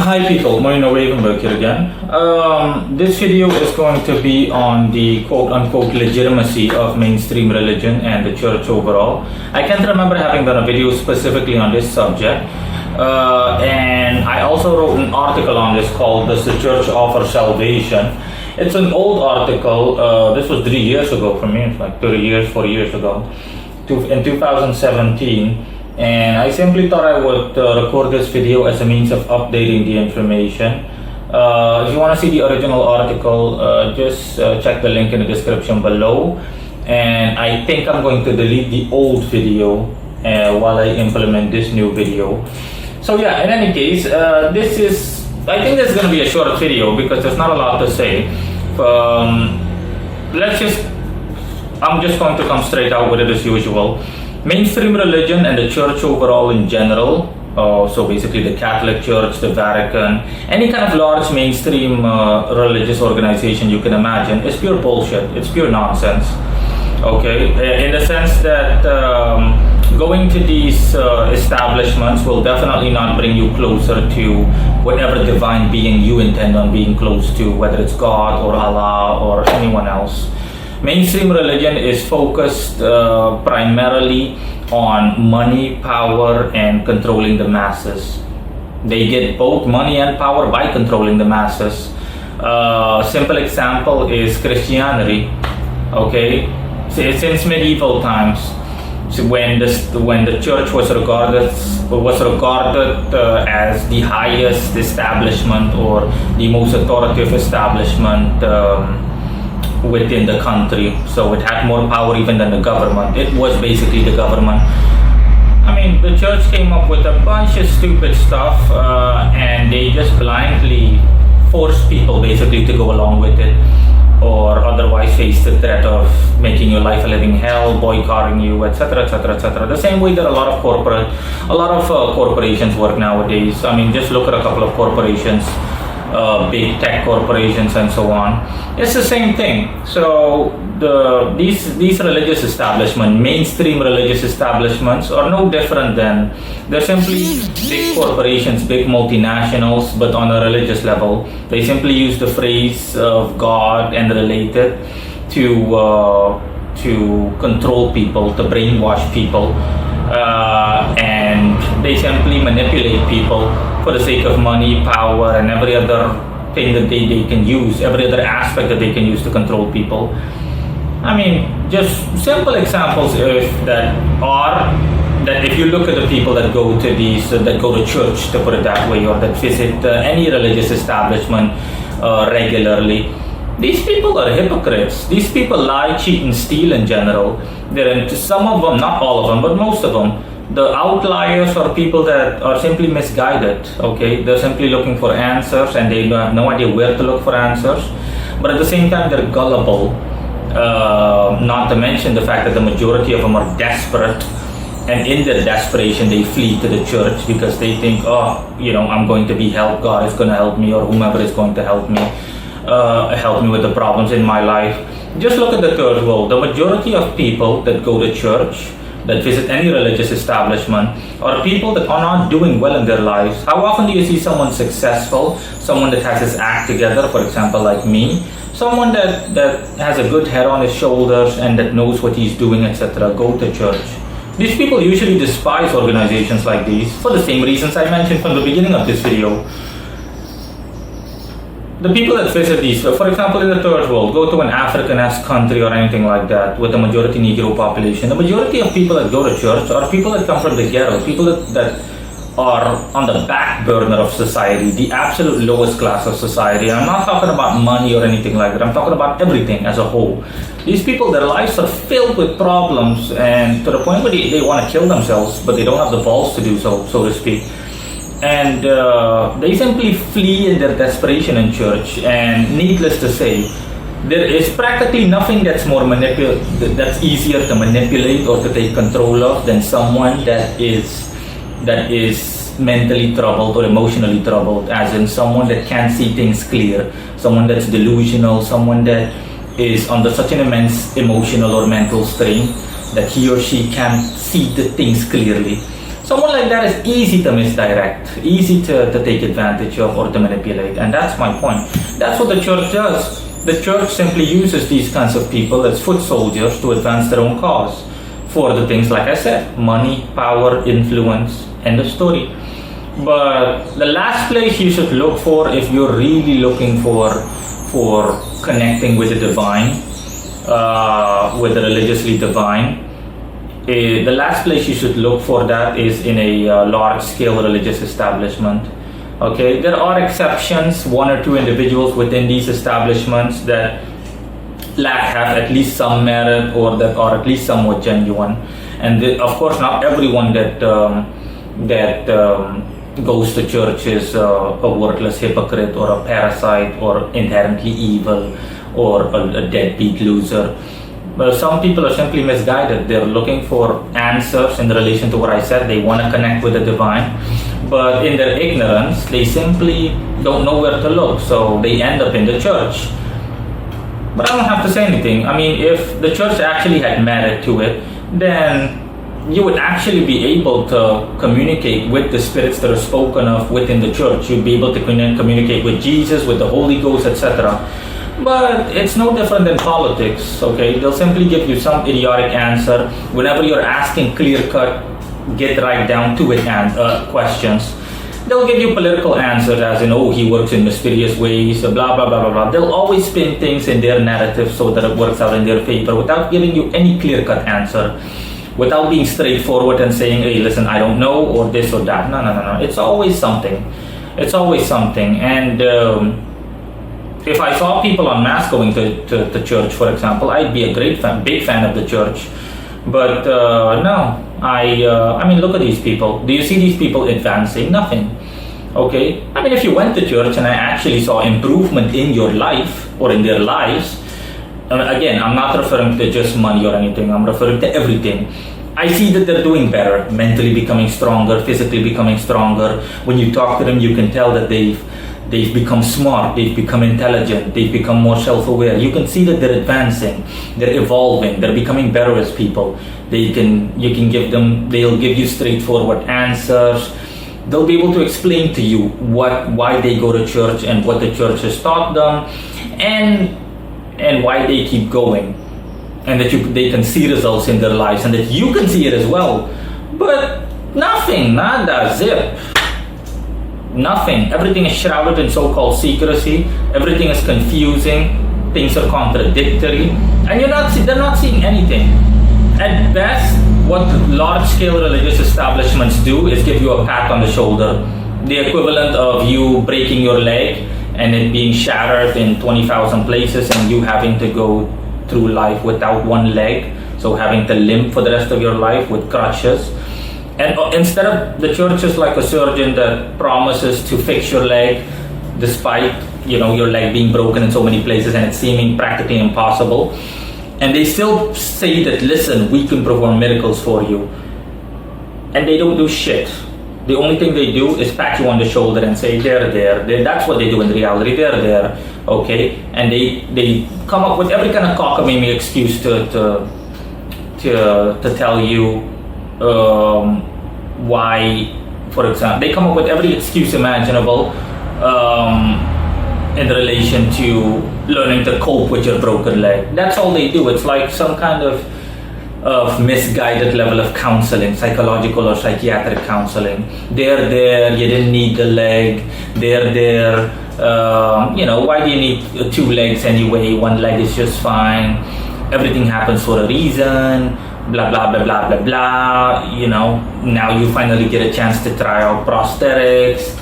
Hi people, Moino Ravenberg here again. This video is going to be on the quote-unquote legitimacy of mainstream religion and the church overall. I can't remember having done a video specifically on this subject. And I also wrote an article on this called Does the Church Offer Salvation? It's an old article. This was 3 years ago for me. It's like 4 years ago. In 2017. And I simply thought I would record this video as a means of updating the information. If you want to see the original article, just check the link in the description below. And I think I'm going to delete the old video while I implement this new video. So yeah, in any case, I think this is going to be a short video because there's not a lot to say. I'm just going to come straight out with it as usual. Mainstream religion and the church overall in general, so basically the Catholic Church, the Vatican, any kind of large mainstream religious organization you can imagine, is pure bullshit. It's pure nonsense. Okay, in the sense that going to these establishments will definitely not bring you closer to whatever divine being you intend on being close to, whether it's God or Allah or anyone else. Mainstream religion is focused primarily on money, power, and controlling the masses. They get both money and power by controlling the masses. Simple example is Christianity. Okay, since medieval times, when the church was regarded as the highest establishment or the most authoritative establishment within the country, so it had more power even than the government. It was basically the government. I mean, the church came up with a bunch of stupid stuff and they just blindly forced people basically to go along with it, or otherwise face the threat of making your life a living hell, boycotting you, etc., etc., etc. The same way that a lot of corporations work nowadays. I mean, just look at a couple of corporations, big tech corporations and so on. It's the same thing. So these religious establishments, mainstream religious establishments, are no different than, they're simply big corporations, big multinationals, but on a religious level. They simply use the phrase of God and related to control people, to brainwash people, and they simply manipulate people for the sake of money, power, and every other thing that they can use, every other aspect that they can use to control people. I mean, just simple examples that if you look at the people that go to church, to put it that way, or that visit any religious establishment regularly, these people are hypocrites. These people lie, cheat, and steal in general. Some of them, not all of them, but most of them. The outliers are people that are simply misguided. Okay, they're simply looking for answers and they have no idea where to look for answers. But at the same time, they're gullible. Not to mention the fact that the majority of them are desperate, and in their desperation, they flee to the church because they think, I'm going to be helped. God is going to help me, or whomever is going to help me with the problems in my life. Just look at the third world. The majority of people that go to church, that visit any religious establishment, are people that are not doing well in their lives. How often do you see someone successful, someone that has his act together, for example like me, someone that has a good head on his shoulders and that knows what he's doing, etc., go to church? These people usually despise organizations like these for the same reasons I mentioned from the beginning of this video. The people that visit these, for example, in the third world, go to an African-esque country or anything like that with a majority Negro population. The majority of people that go to church are people that come from the ghetto, people that are on the back burner of society, the absolute lowest class of society. And I'm not talking about money or anything like that. I'm talking about everything as a whole. These people, their lives are filled with problems, and to the point where they want to kill themselves, but they don't have the balls to do so, so to speak. And they simply flee in their desperation in church. And needless to say, there is practically nothing that's that's easier to manipulate or to take control of than someone that is mentally troubled or emotionally troubled, as in someone that can't see things clear, someone that's delusional, someone that is under such an immense emotional or mental strain that he or she can't see the things clearly. Someone like that is easy to misdirect, easy to take advantage of or to manipulate. And that's my point. That's what the church does. The church simply uses these kinds of people as foot soldiers to advance their own cause for the things like I said, money, power, influence, end of story. But the last place you should look for if you're really looking for connecting with the divine, with the religiously divine, the last place you should look for that is in a large-scale religious establishment. Okay, there are exceptions, one or two individuals within these establishments that have at least some merit or that are at least somewhat genuine, and of course not everyone that goes to church is a worthless hypocrite or a parasite or inherently evil or a deadbeat loser. But some people are simply misguided. They're looking for answers in relation to what I said. They want to connect with the divine, but in their ignorance, they simply don't know where to look, so they end up in the church. But I don't have to say anything. I mean, if the church actually had merit to it, then you would actually be able to communicate with the spirits that are spoken of within the church. You'd be able to communicate with Jesus, with the Holy Ghost, etc. But it's no different than politics, okay? They'll simply give you some idiotic answer whenever you're asking clear-cut, get right down to it questions. They'll give you political answers as in, oh, he works in mysterious ways, blah, blah, blah, blah, blah. They'll always spin things in their narrative so that it works out in their favor without giving you any clear-cut answer, without being straightforward and saying, hey, listen, I don't know, or this or that. No. It's always something. It's always something. And if I saw people en masse going to church, for example, I'd be a big fan of the church. But no, I mean, look at these people. Do you see these people advancing? Nothing. Okay? I mean, if you went to church and I actually saw improvement in your life or in their lives, again, I'm not referring to just money or anything. I'm referring to everything. I see that they're doing better, mentally becoming stronger, physically becoming stronger. When you talk to them, you can tell that they've become smart, they've become intelligent, they've become more self-aware. You can see that they're advancing, they're evolving, they're becoming better as people. They'll give you straightforward answers. They'll be able to explain to you why they go to church and what the church has taught them, and why they keep going, and that they can see results in their lives, and that you can see it as well. But nothing, nada, zip. Nothing. Everything is shrouded in so-called secrecy. Everything is confusing. Things are contradictory, and they're not seeing anything. At best, what large-scale religious establishments do is give you a pat on the shoulder, the equivalent of you breaking your leg and it being shattered in 20,000 places, and you having to go through life without one leg, so having to limp for the rest of your life with crutches. And instead of, the church is like a surgeon that promises to fix your leg despite, your leg being broken in so many places and it seeming practically impossible. And they still say that, listen, we can perform miracles for you. And they don't do shit. The only thing they do is pat you on the shoulder and say, they're there. That's what they do in reality. They're there, okay? And they come up with every kind of cockamamie excuse to tell you why, for example, they come up with every excuse imaginable in relation to learning to cope with your broken leg. That's all they do. It's like some kind of misguided level of counseling, psychological or psychiatric counseling. They're there, you didn't need the leg. They're there, why do you need two legs anyway? One leg is just fine. Everything happens for a reason. Blah, blah, blah, blah, blah, blah. Now you finally get a chance to try out prosthetics.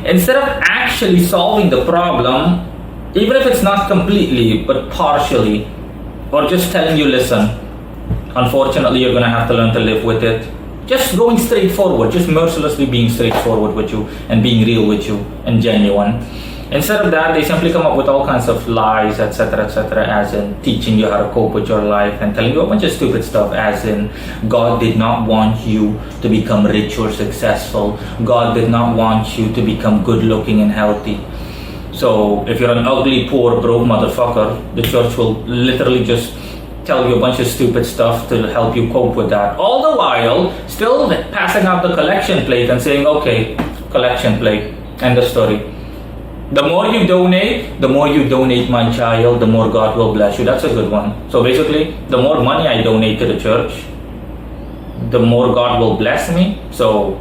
Instead of actually solving the problem, even if it's not completely, but partially, or just telling you, listen, unfortunately, you're going to have to learn to live with it. Just going straight forward, just mercilessly being straightforward with you and being real with you and genuine. Instead of that, they simply come up with all kinds of lies, etc., as in teaching you how to cope with your life and telling you a bunch of stupid stuff, as in God did not want you to become rich or successful. God did not want you to become good looking and healthy. So if you're an ugly, poor, broke motherfucker, the church will literally just tell you a bunch of stupid stuff to help you cope with that. All the while, still passing out the collection plate and saying, okay, collection plate, end of story. The more you donate, my child, the more God will bless you. That's a good one. So basically, the more money I donate to the church, the more God will bless me. So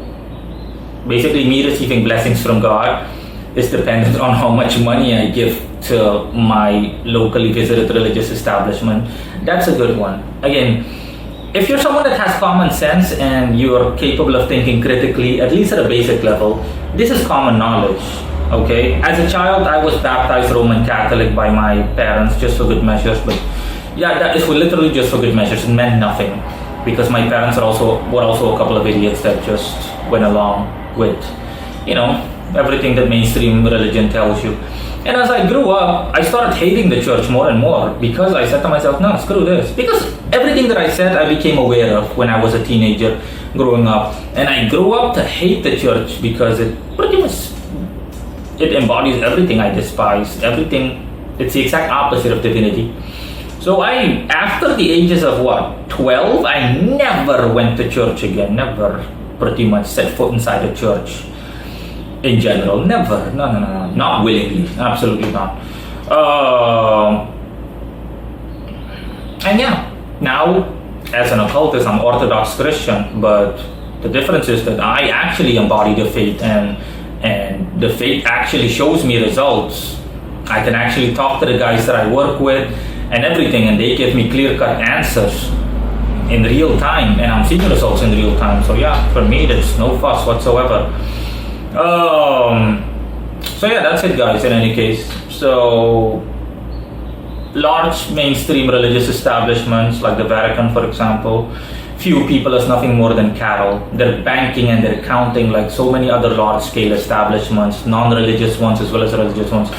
basically, me receiving blessings from God is dependent on how much money I give to my locally visited religious establishment. That's a good one. Again, if you're someone that has common sense and you're capable of thinking critically, at least at a basic level, this is common knowledge. Okay, as a child, I was baptized Roman Catholic by my parents just for good measures. But yeah, that is literally just for good measures. It meant nothing because my parents were also a couple of idiots that just went along with, everything that mainstream religion tells you. And as I grew up, I started hating the church more and more because I said to myself, no, screw this. Because everything that I said, I became aware of when I was a teenager growing up. And I grew up to hate the church because it pretty much embodies everything I despise. Everything, it's the exact opposite of divinity. So after the ages of 12, I never went to church again. Never pretty much set foot inside a church in general. Never. No. Not willingly. Absolutely not. And yeah, now as an occultist, I'm Orthodox Christian, but the difference is that I actually embody the faith and the faith actually shows me results. I can actually talk to the guys that I work with and everything, and they give me clear-cut answers in real time, and I'm seeing results in real time. So yeah, for me, there's no fuss whatsoever. So yeah, that's it, guys. In any case, so large mainstream religious establishments like the Vatican, for example, few people as nothing more than cattle. They're banking and they're counting like so many other large-scale establishments, non-religious ones as well as religious ones.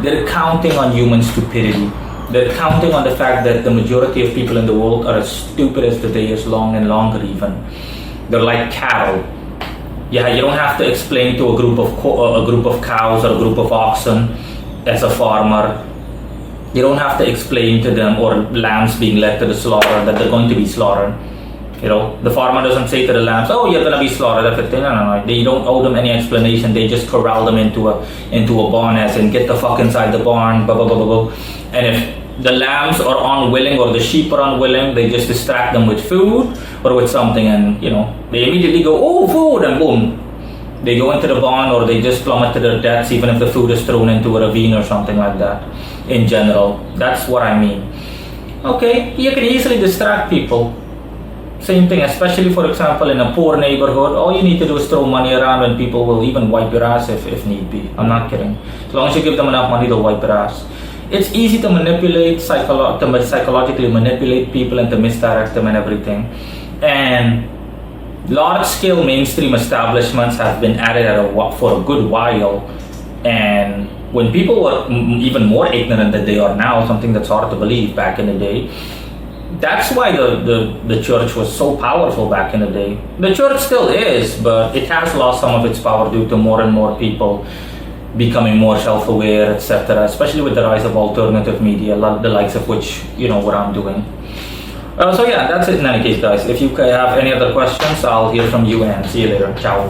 They're counting on human stupidity. They're counting on the fact that the majority of people in the world are as stupid as the day is long and longer even. They're like cattle. Yeah, you don't have to explain to a group of cows or a group of oxen as a farmer. You don't have to explain to them, or lambs being led to the slaughter, that they're going to be slaughtered. The farmer doesn't say to the lambs, oh, you're going to be slaughtered. No. They don't owe them any explanation. They just corral them into a barn as in, get the fuck inside the barn, blah, blah, blah, blah, blah. And if the lambs are unwilling or the sheep are unwilling, they just distract them with food or with something, and, they immediately go, oh, food, and boom. They go into the barn, or they just plummet to their deaths even if the food is thrown into a ravine or something like that. In general, that's what I mean. Okay, you can easily distract people. Same thing, especially for example in a poor neighborhood, all you need to do is throw money around and people will even wipe your ass if need be. I'm not kidding. As long as you give them enough money, they'll wipe your ass. It's easy to manipulate, psychologically manipulate people and to misdirect them and everything. And large-scale mainstream establishments have been at it for a good while. And when people were even more ignorant than they are now, something that's hard to believe back in the day, that's why the church was so powerful back in the day. The church still is, but it has lost some of its power due to more and more people becoming more self-aware, etc. Especially with the rise of alternative media, the likes of which, what I'm doing. So yeah, that's it in any case, guys. If you have any other questions, I'll hear from you and see you later. Ciao.